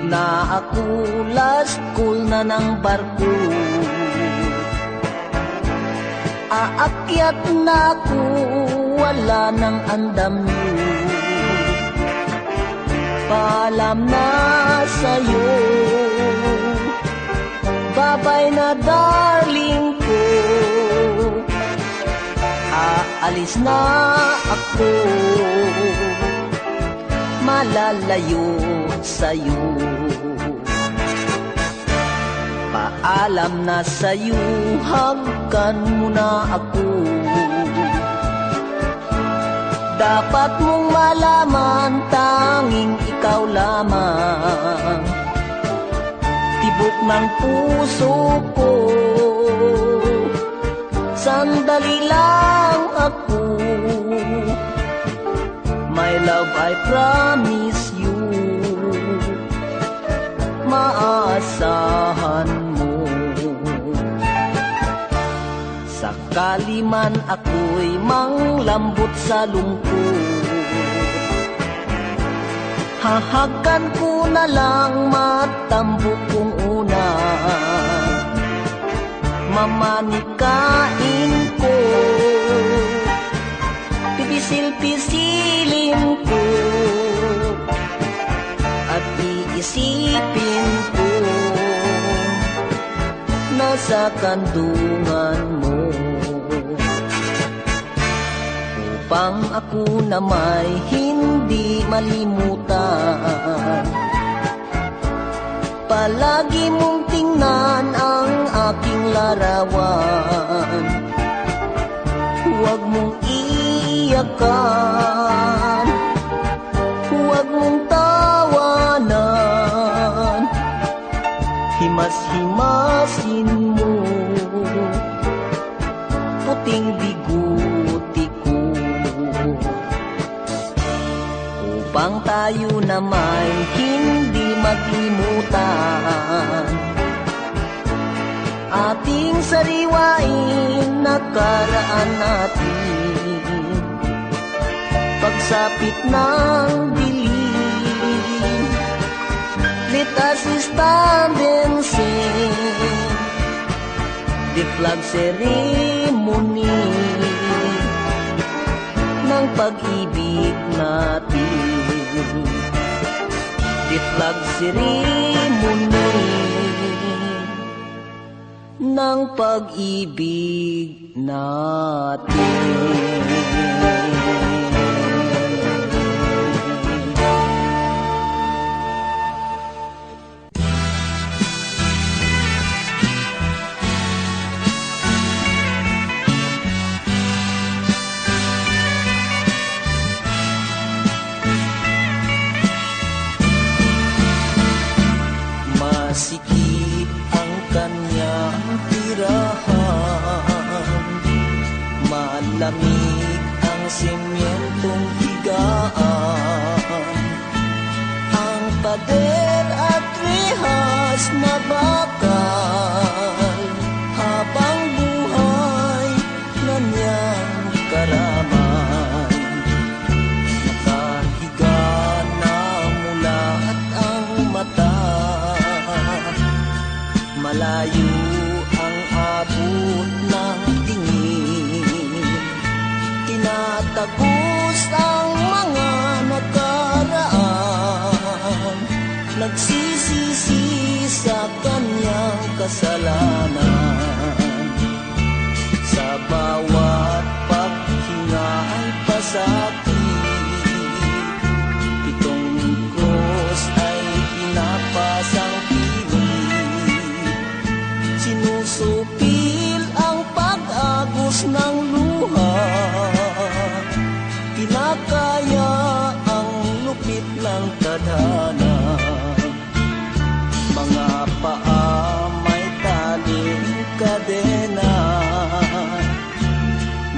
na ako, last call na ng barko. Aakyat na ako, wala nang andam niyo. Paalam na sa'yo, babay na darling ko. Aalis na ako, malalayo sa'yo. Paalam na sa'yo, hagkan mo na ako. Dapat mong malaman, tanging ikaw lamang. Tibok ng puso ko, sandali lang ako. My love, I promise you, maaasahan mo. Sakali man ako'y manglambot sa lungkot, hahagkan ko na lang matambok kong una. Mamanikain ko, pipisil-pisilin ko, at iisipin ko, nasa kandungan mo. Upang ako na may hindi malimutan, palagi mong tingnan ang aking larawan. Huwag mong iyakan, huwag mong tawanan, himas-himasin mo puting biguti ko. Upang tayo na may hindi maklimutan, ating sariwain nakaraan natin. Pagsapit ng dilim, let us stand and sing the flag ceremony ng pag-ibig natin. The flag ceremony ng pag-ibig natin. Masikip ang kanyang tirahan, malamig ang simyentong higaan, ang pader at rehas na bakal, habang buhay na niyang karamay. Nakahiga na mula at ang mata, malayo ang abot ng tingin, tinatagos ang mga nakaraan, nagsisisi sa kanyang kasalanan. Sa bawat paghinga ay pasakit, pitong cross ay pinapasang sinusupil ang pag-agos ng luha, pinakaya ang lupit ng tadhana. Mga paa may taling kadena,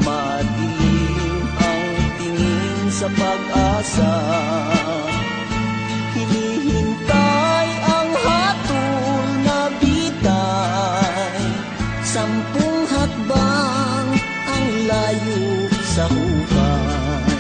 madilim ang tingin sa pag-asa, hinihintay ang hatol na bitay. 10 hakbang ang layo sa hukay.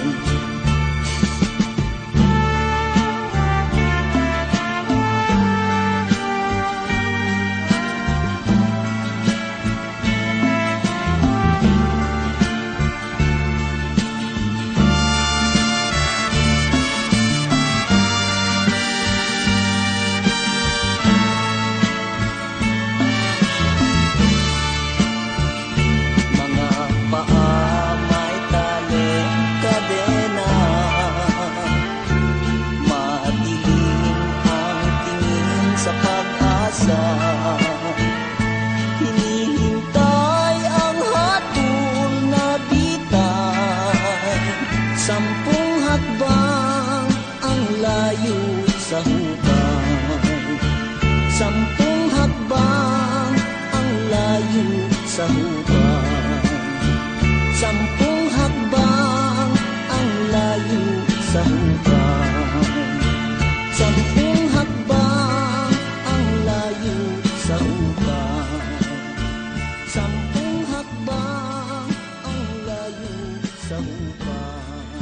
sa hukay.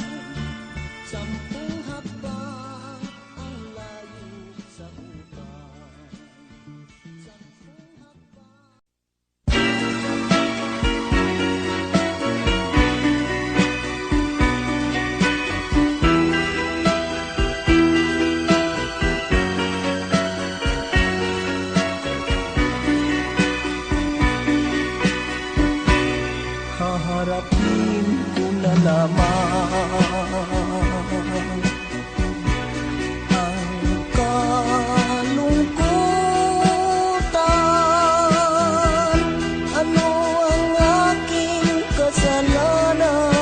10 hakbang ang layo sa hukay. 10 hakbang. Haharapin ko na lamang ang kalungkutan. Ano ang aking kasalanan?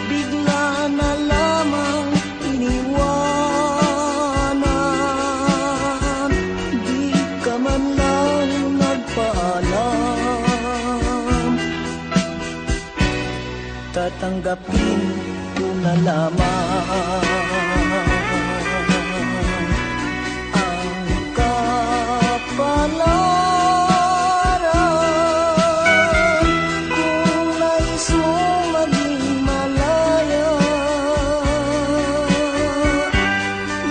Bigla na lamang iniwanan, di ka man lang nagpaalam. Tatanggapin ko na lamang ang kapalaran. Kung nais mong maging malaya,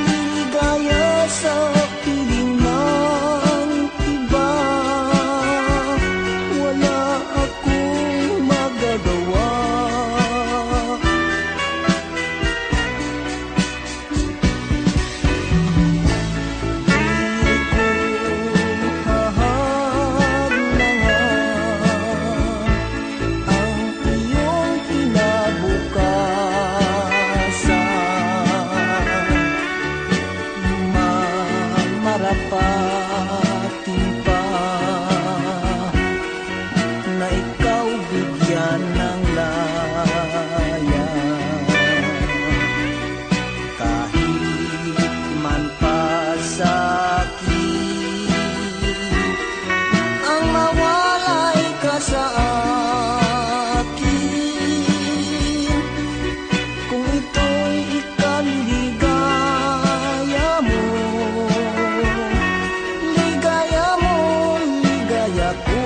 ligaya sa piling ng iba, wala akong magagawa. Marapatin pa na ikaw bigyan ng laya, kahit man pa sakit ang mawalay ka sa akin. Kung ito'y ikaligaya mo, ligaya ko.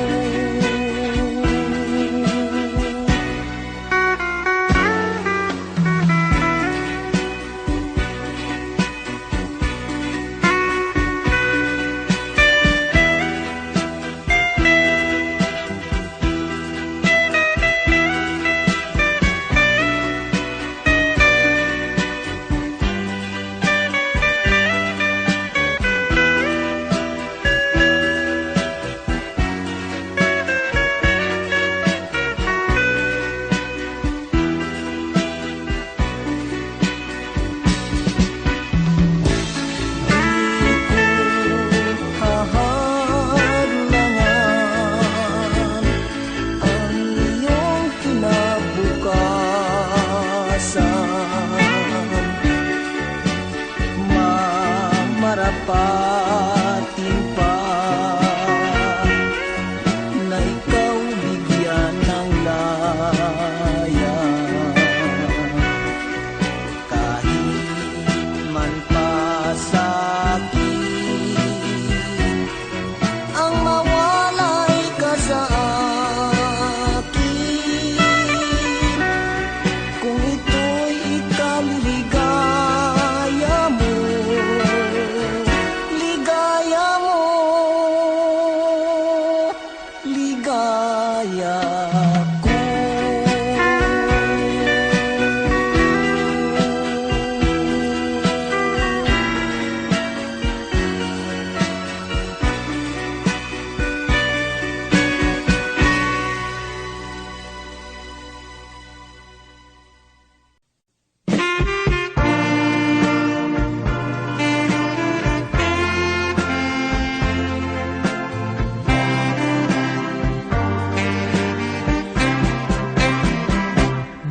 Marapatin pa na ikaw bigyan ng laya, kahit man pa sakit ang mawalay ka sa akin. Kung ito'y ikaligaya mo, ligaya ko.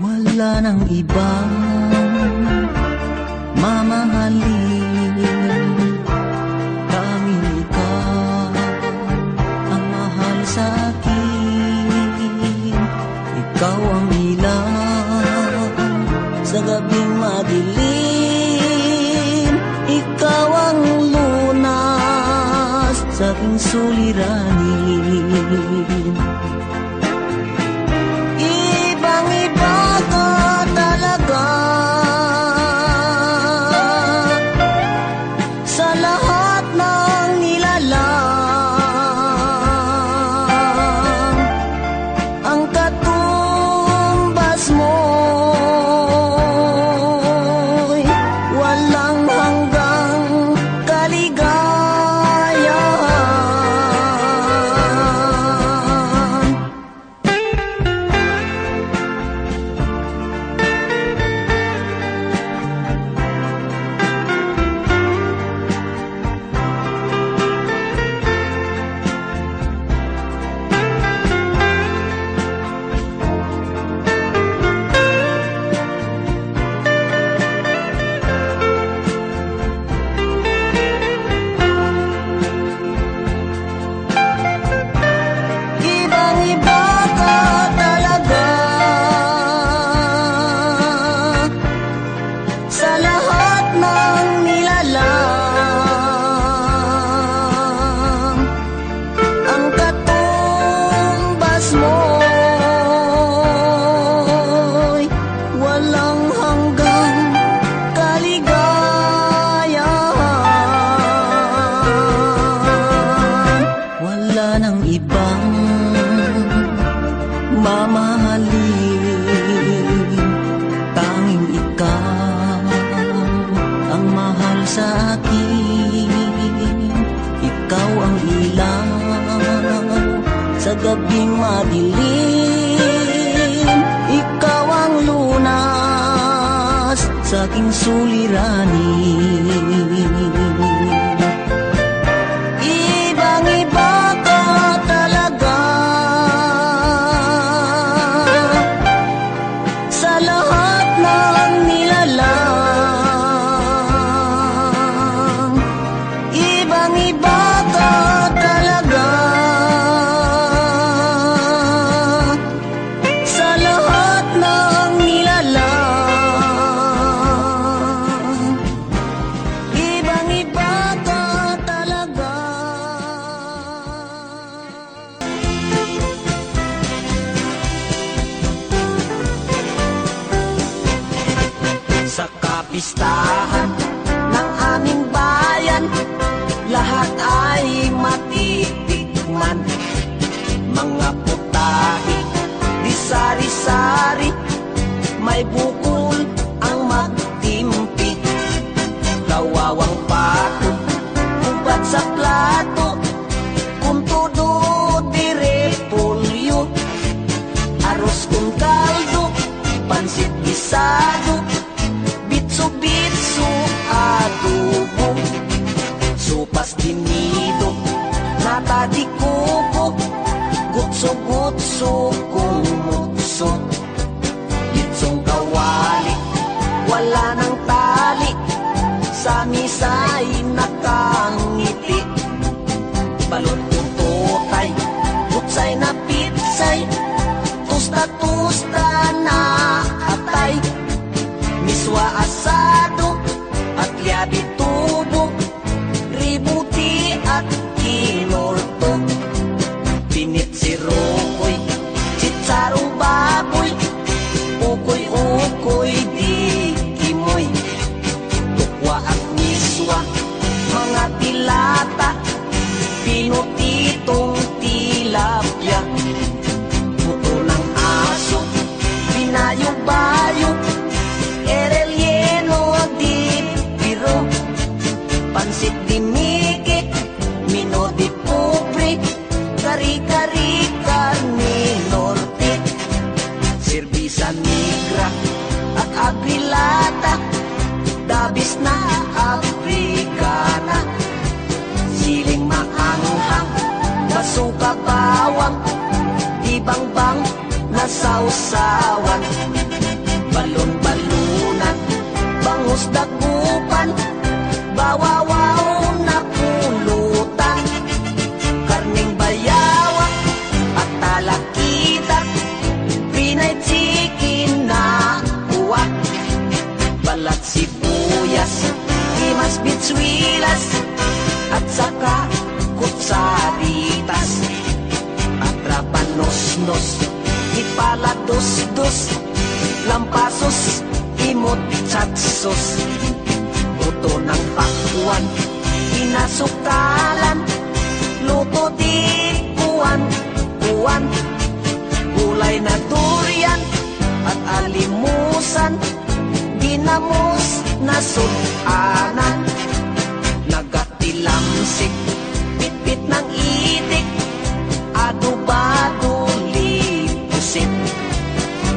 Wala nang ibang mamahalin, tanging ikaw ang mahal sa akin. Ikaw ang ilaw sa gabing madilim, ikaw ang lunas sa aking suliranin. mahalin. Tanging ikaw ang mahal sa akin. Ikaw ang ilaw sa gabing madilim. Ikaw ang lunas sa aking suliranin. Ibang-iba ka talaga sa lahat ng nilalang. Ibang-iba ka talaga sa lahat ng nilalang. Ibang-iba ka talaga. Sa kapistahan ng aming bayan, lahat ay matitikman. Mga putahe, di sari-sari, may bukol ang magtimpi. Kawawang pato, ubat sa plato, kung todo di repolyo. Aros kung kaldo, pansit gisado, bitso-bitso adobo. Sopas dinido, nata di kuko, gutso-gutso kung mutso. Bitsong kawali, wala nang tali, sa misay nakangiti. Balot kong tutay, kutsay na pitsay, tusta-tusta na atay. Miswa asado at liabi tubo, ributi at kinorto. Pinit si Rokoy, chitsarong baboy, ukoy-ukoy di kimoy. Tukwa at miswa, mga tilata, pinutitong tilapia. Puto ng aso, binayo-bayo, erelyeno di piro. Pansit di miki, mino di pobre, kari-kari karne norte. Serbisa negra at agrilata, dabis na Afrikana. Siling maanghang, basuka bawang, ibang-bang na sausawan. Balon-balunan, bangus dagupan, bawawaw na pulutan. Karning bayawa at talakita, Pinay chicken na uwak. Balat sibuyas, imas bitsuilas, at saka kutsaritas. Atrapanos-nos, ipalados-dos, lampasos, imot chatsos. Buto ng pakwan, inasukalan, luto di kuwan-kuwan. Gulay na durian at alimusan, ginamos na sudanan. Nagatilamsik, pitpit ng itik, adobado lipusit.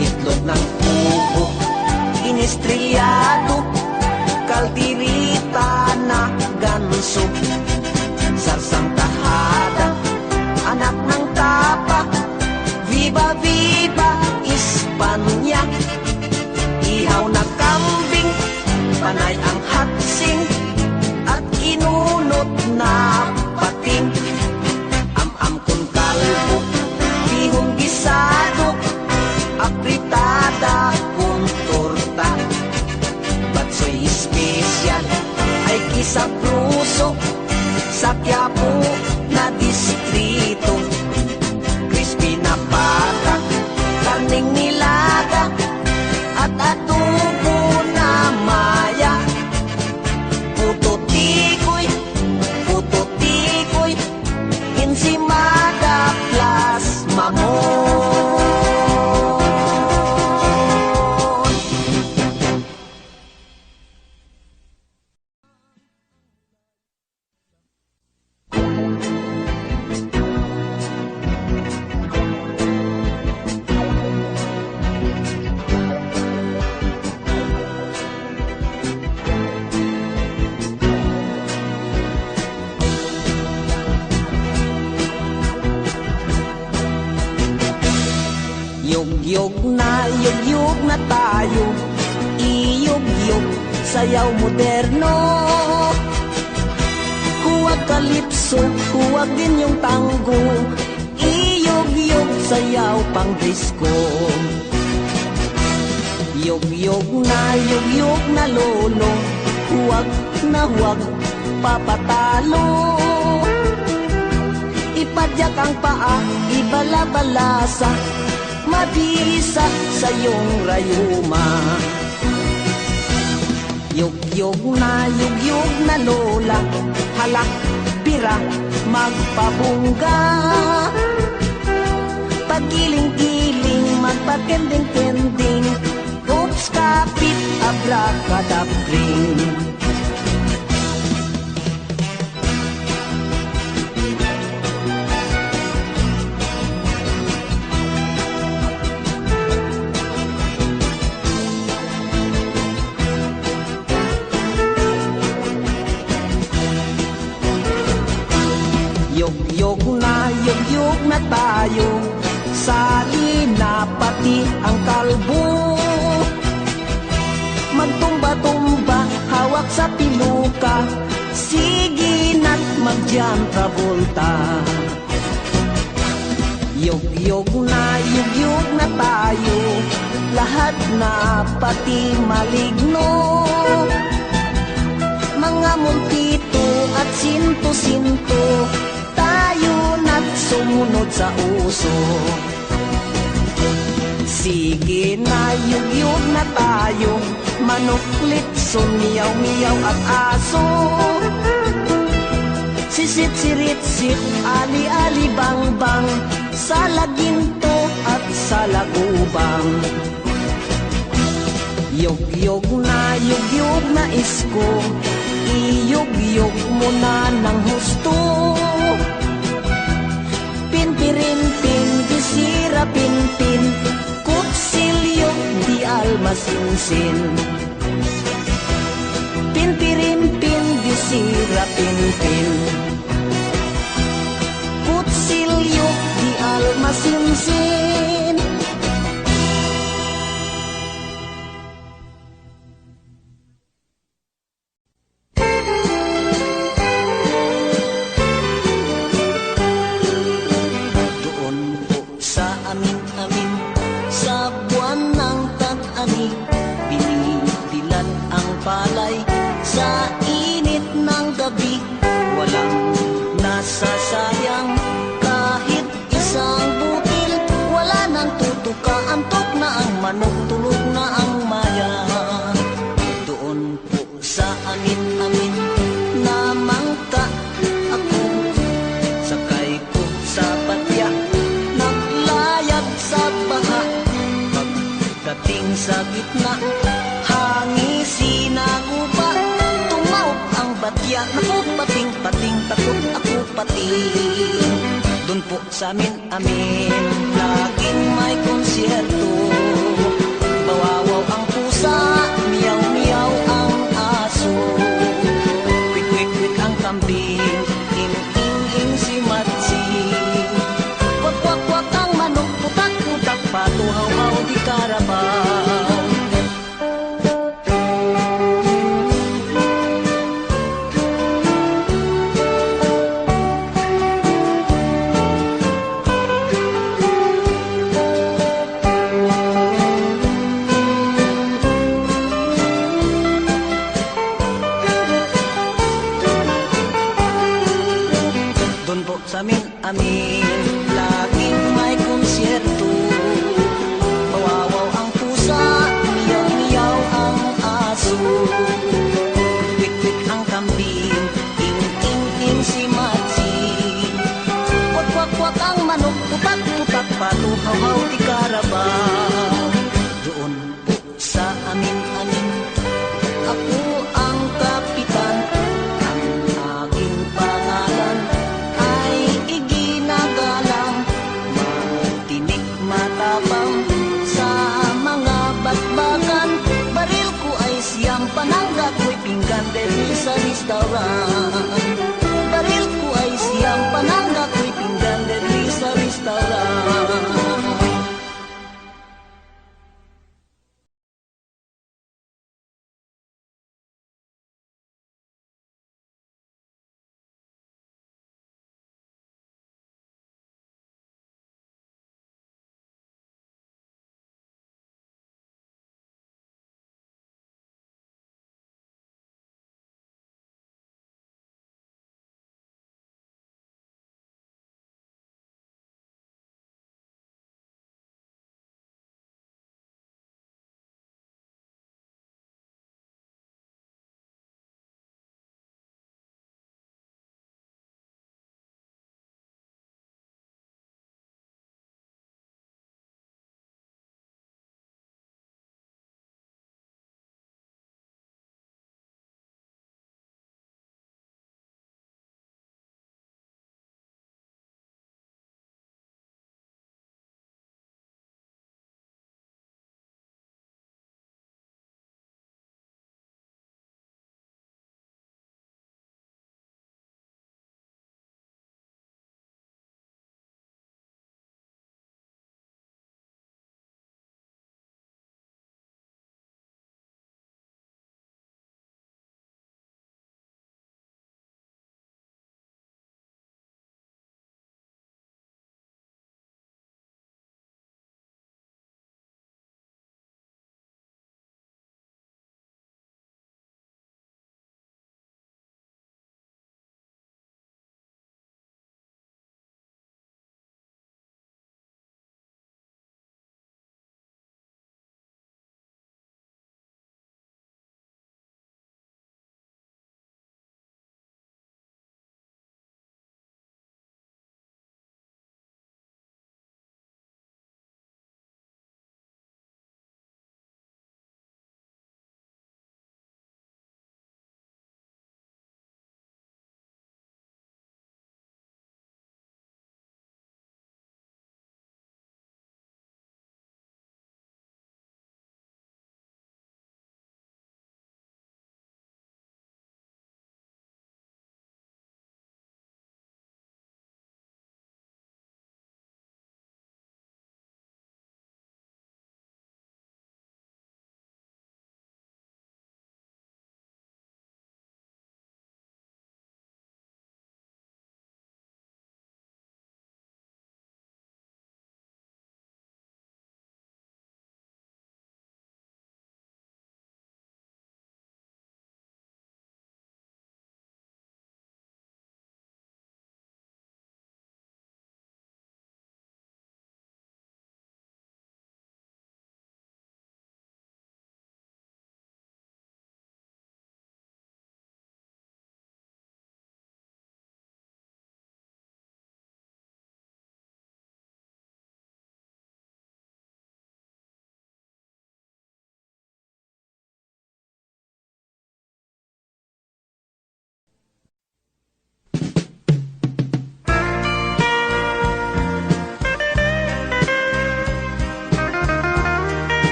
Itlog ng pugo, inistriyado, kaldirita na ganso. Sarsang tahada, anak ng tapa, viva viva Espanya. Ihaw na kambing, panay ang hatsing, at inunot na pating. Am-am kung kalbo, bihong gisado, apritada kung torta. Batsoy espesyal ay kisapruso, sa Quiapo na distrito. Crispy na pata, karning nilaga, at adobo na maya. Puto tikoy, insimada plus mamon. Yugyug na tayo, iyugyug, sayaw moderno. Huwag kalipso, huwag din yung tango, iyugyug, sayaw pang disco. Yugyug na lolo, huwag papatalo. Ipadyak ang paa, ibalabalasa, mabisa sa iyong rayuma. Yugyug na lola, halak, pira, magpabungga. Pagiling-giling, magpatending-tending, oops, kapit, abracadabring. Yugyug na tayo, sali na pati ang kalbo. Magtumba-tumba, hawak sa piluka, sige na't mag-John Travolta. Yugyug na tayo, lahat na pati maligno. Mga muntito at sinto-sinto, tayo na't sumunod sa uso. Sige na, yugyug na tayo, manuklit, sumiyaw-miyaw at aso. Sisit-sirit-sit, ali-ali bang-bang, sa laginto at sa lagubang. Yugyug na isko, iyugyug mo na ng husto. Pinpirin-pin, disira pinpin, kutsilyo di almasinsin. Pinpirin-pin, disira pinpin, kutsilyo di almasinsin. Manok tulog na ang maya. Doon po sa amin-amin na mangka ako, sakay ko sa patya, naglayag sa baha. Pagdating sa gitna, hangisi na guba, tumawag ang batya. Naku, pating-pating, takot ako pating. Doon po sa amin-amin, laging may konsyerto. Bawawaw ang pusa, miyaw-miyaw ang aso. Kwik-kwik-kwik ang kambing, ing-ing-ing si Matsi. Kwak-kwak-kwak ang manok, putak-putak, patuhaw-haw di karabaw. Amin, laging may konsyerto. Bawawaw ang pusa, miyaw-miyaw ang aso. Kwik-kwik ang kambing, ing-ing-ing si Matsi. Kwak-kwak-kwak ang manok, putak-putak, patuhaw-haw di karabaw. Doon po sa amin-amin, ako ang kapitan. Ang aking pangalan ay iginagalang, matinik matapang sa mga batbakan. Baril ko ay siyang panangga, ko'y pinggan dahil sa restaurant. Baril ko ay siyang panangga, ko'y pinggan dahil sa restaurant.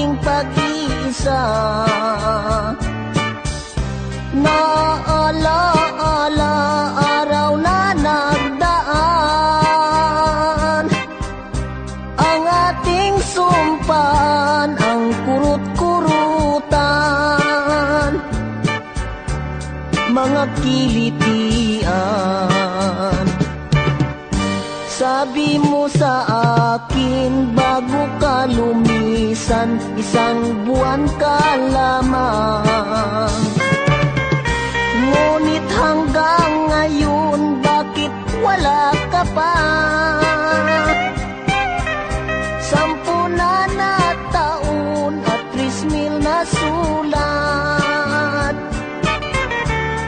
aking pag-iisa. Naalaala araw na nagdaan, ang ating sumpan, ang kurut-kurutan, mga kilitian. Sabi mo sa akin bago ka lumisan, isang buwan ka lamang. Ngunit hanggang ngayon, bakit wala ka pa? 10 na taon at 3,000 na sulat,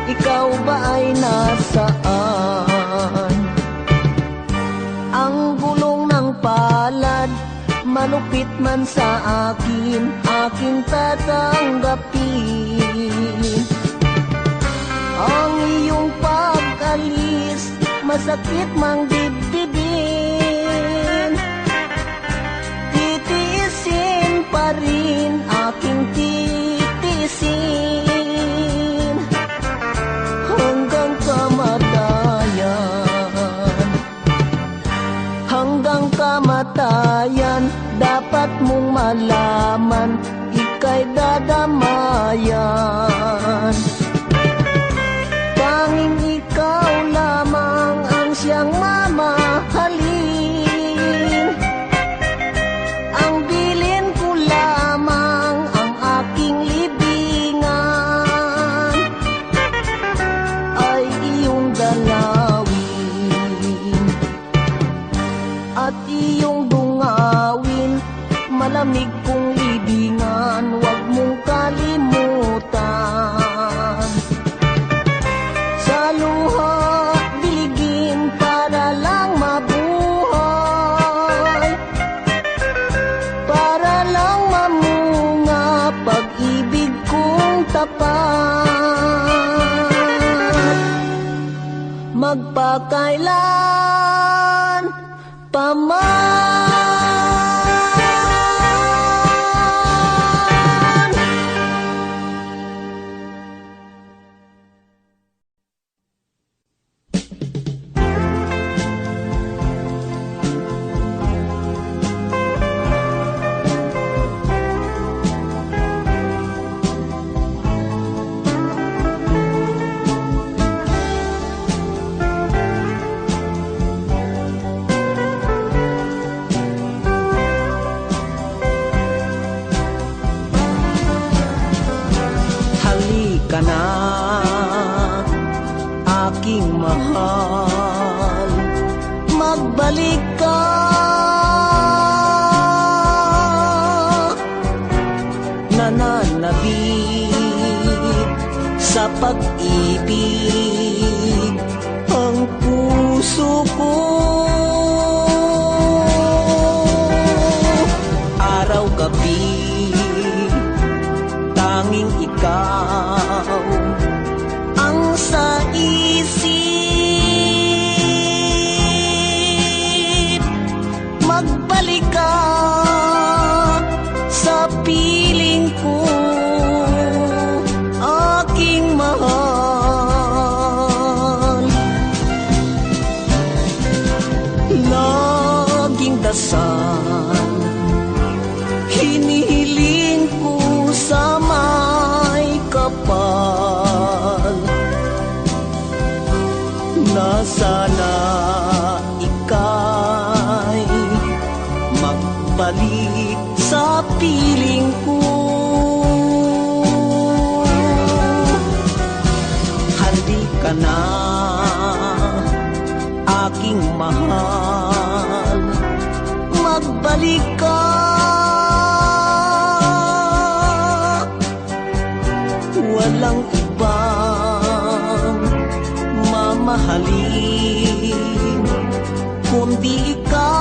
ikaw ba ay nasaan? Ang gulong ng palad, malupit man sa akin, aking tatanggapin. Ang iyong pag-alis, masakit mang dibdibin. Titiisin pa rin, aking titiisin, hanggang kamatayan. Hanggang kamatayan, dapat mong malaman, ika'y dadamayan. Tanging ikaw lamang ang siyang mamahalin. Ang bilin ko lamang ang aking libingan, ay iyong dalawin at iyong dungawin. Malamig kong libingan, huwag mong kalimutan. Sa luha diligin para lang mabuhay, para lang mamunga pag-ibig kong tapat. Magpakailan paman. Halika na, aking mahal, magbalik ka. Nananabik sa pag-ibig ang puso ko. Araw-gabi, tanging ikaw ang sa isip. Magbalik ka sa piling ko, aking mahal. Laging dasal, hinihiling ko sa may kapal, na sana ika'y magbalik sa piling ko. Halika na, aking mahal, magbalik ka. Walang ibang mamahalin kundi ikaw.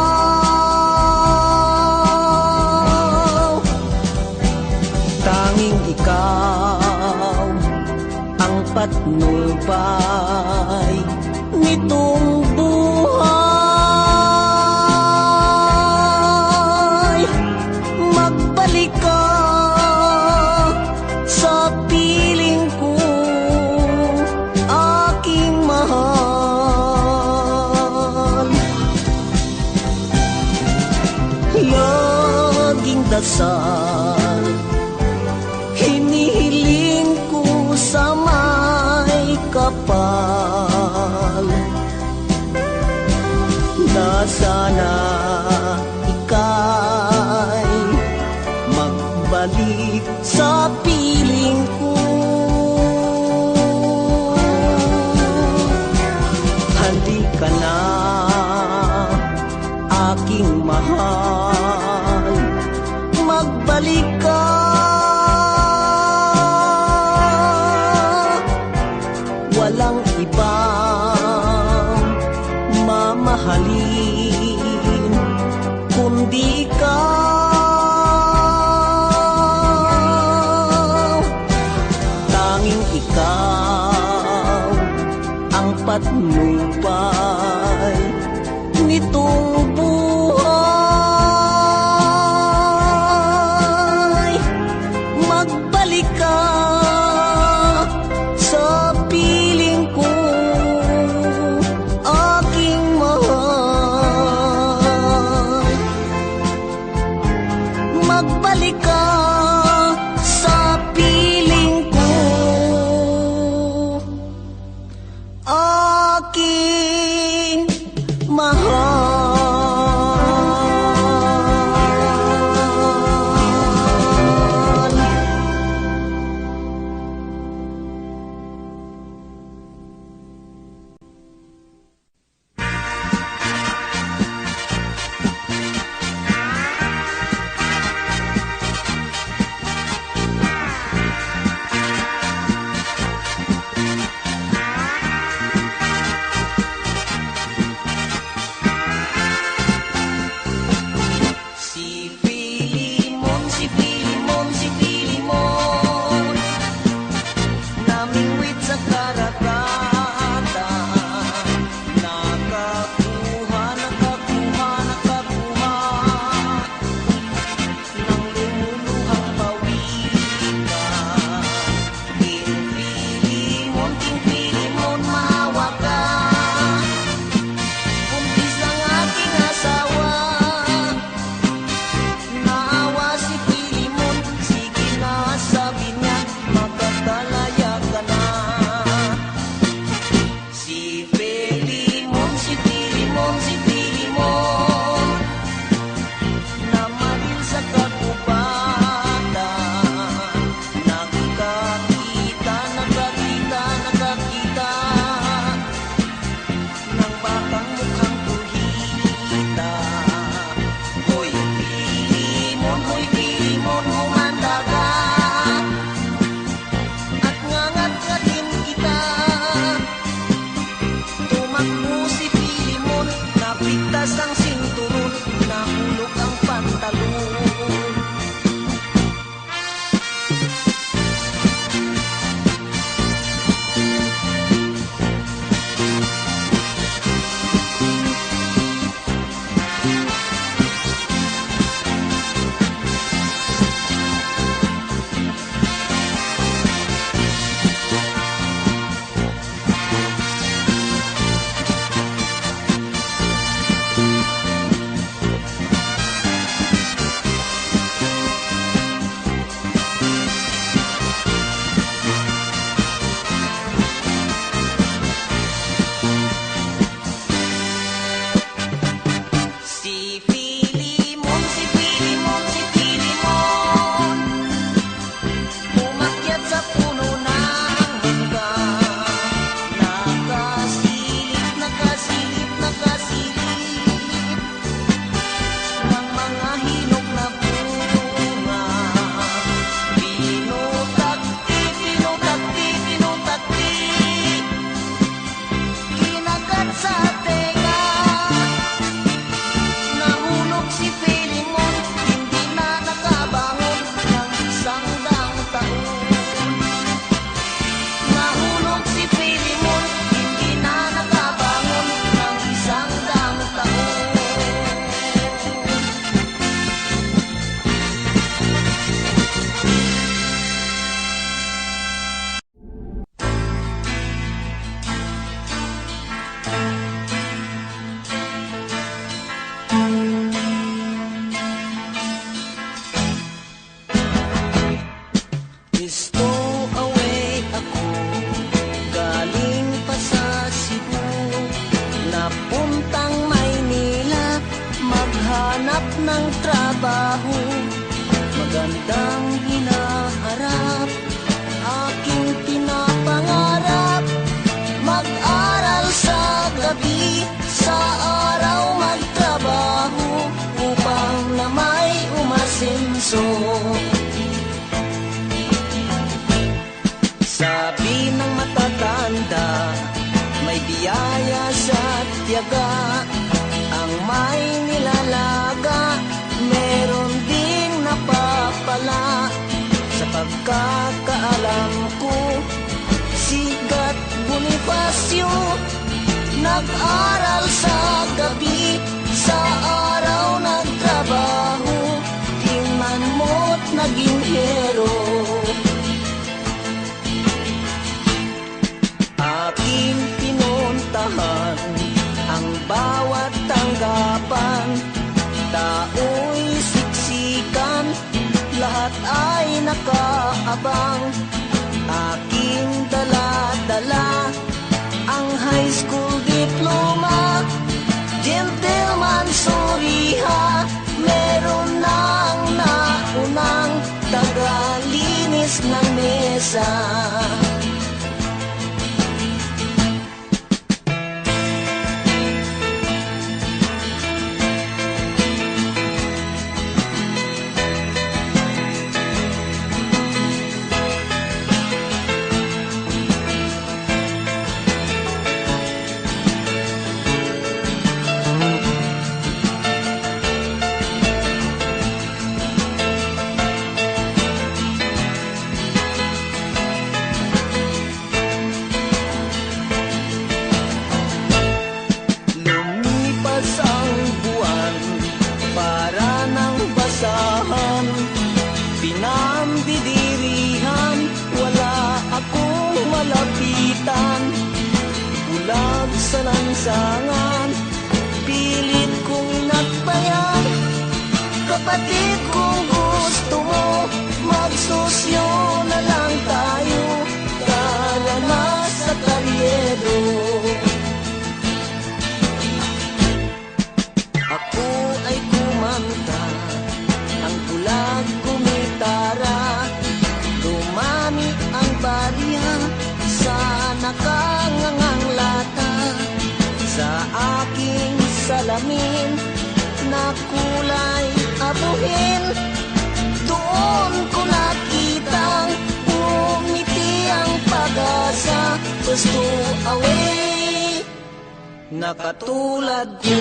Tanging ikaw ang patnubay nitong buhay. Magbalik ka sana ika'y magbalik sa piling ko. Halika na, aking mahal, magbalik ka. Walang ibang mamahalin kundi ikaw. Tanging ikaw ang patnubay nitong buhay. Magbalik ka sa piling ko, aking mahal. Magbalik ka sa piling ko, aking mahal. biyaya sa tiyaga. Ang may nilalaga, meron ding napapala. Sa pagkakaalam ko, si Gat Bonifacio nag-aral sa gabi, sa araw nagtrabaho, tingnan mo't naging hero. Aking pinuntahan ang bawat tanggapan, tao'y siksikan, lahat ay nakaabang. Aking dala-dala ang high school diploma, gentleman suriha, meron nang naunang tagalinis ng mesa. Pinambidirihan, wala akong malapitan. Bulag sa lansangan, pilit kong inakbayan. Kapatid, kung gusto mo, magsosyo na lang tayo, tara na sa karyedo. Ako ay kumanta, ang bulag kumitara, dumami ang barya sa nakangangang lata. Sa aking salamin na kulay abuhin, doon ko nakitang umiti ang pag-asa. Gusto away na katulad ko.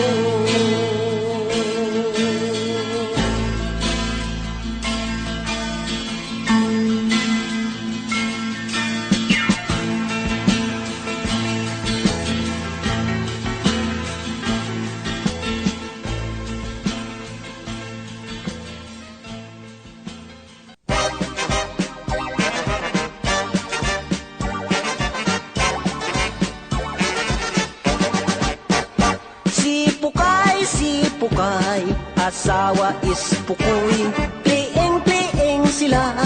Pukay, asawa is Pukoy, pliing-pliing sila,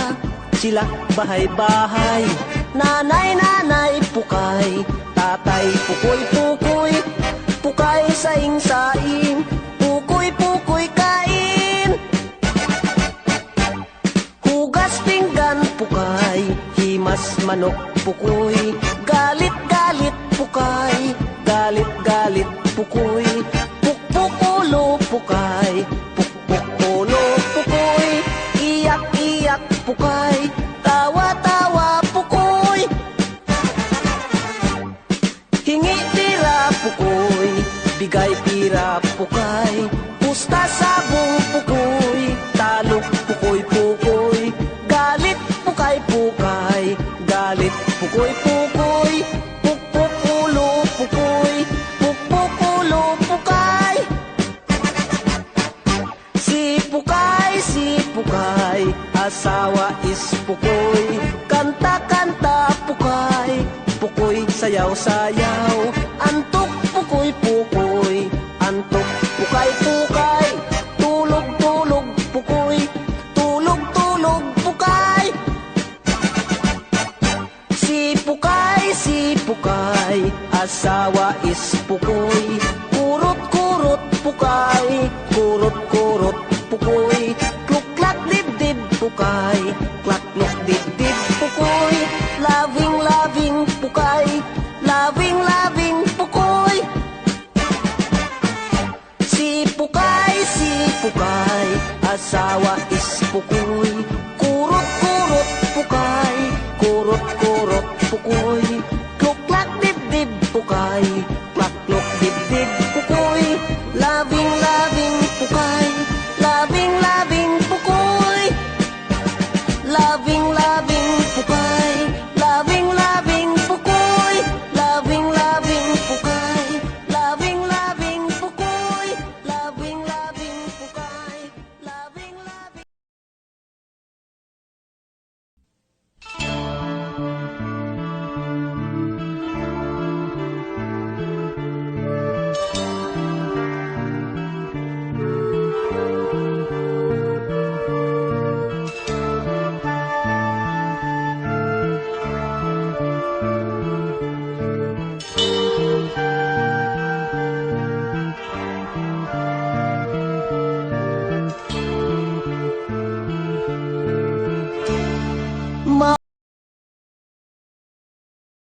sila bahay-bahay. Nanay Pukay, tatay Pukoy, Pukay saing-saing, Pukoy kain. Hugas pinggan Pukay, himas manok Pukoy, galit-galit Pukay, galit-galit Pukoy. Pukpukulo Pukay, pukpukulo Pukoy, iyak-iyak Pukay, tawa-tawa Pukoy. Hingi tira Pukoy, bigay pira Pukay, pusta sabong Pukoy, talo Pukoy, galit Pukay, galit Pukoy, pukpukulo Pukoy, pukpukulo Pukay. Si Pukay, asawa is Pukoy, kanta-kanta Pukoy, sayaw-sayaw, antok Pukoy, antok Pukay, tulog-tulog Pukoy, tulog-tulog Pukay. Si Pukay, asawa is Pukoy, kurot-kurot Pukay, kurot-kurot Pukoy, kluk-klak dib-dib Pukay, klak-kluk dib-dib Pukoy, loving-loving Pukay, loving-loving Pukoy. Si Pukay, asawa is Pukoy, kurot-kurot Pukay, kurot-kurot Pukoy, kluk-klak dib-dib Pukay, Labing-labing pukay, labing-labing pukoy, labing-labing pukay, labing-labing pukoy, labing-labing pukay, labing-labing.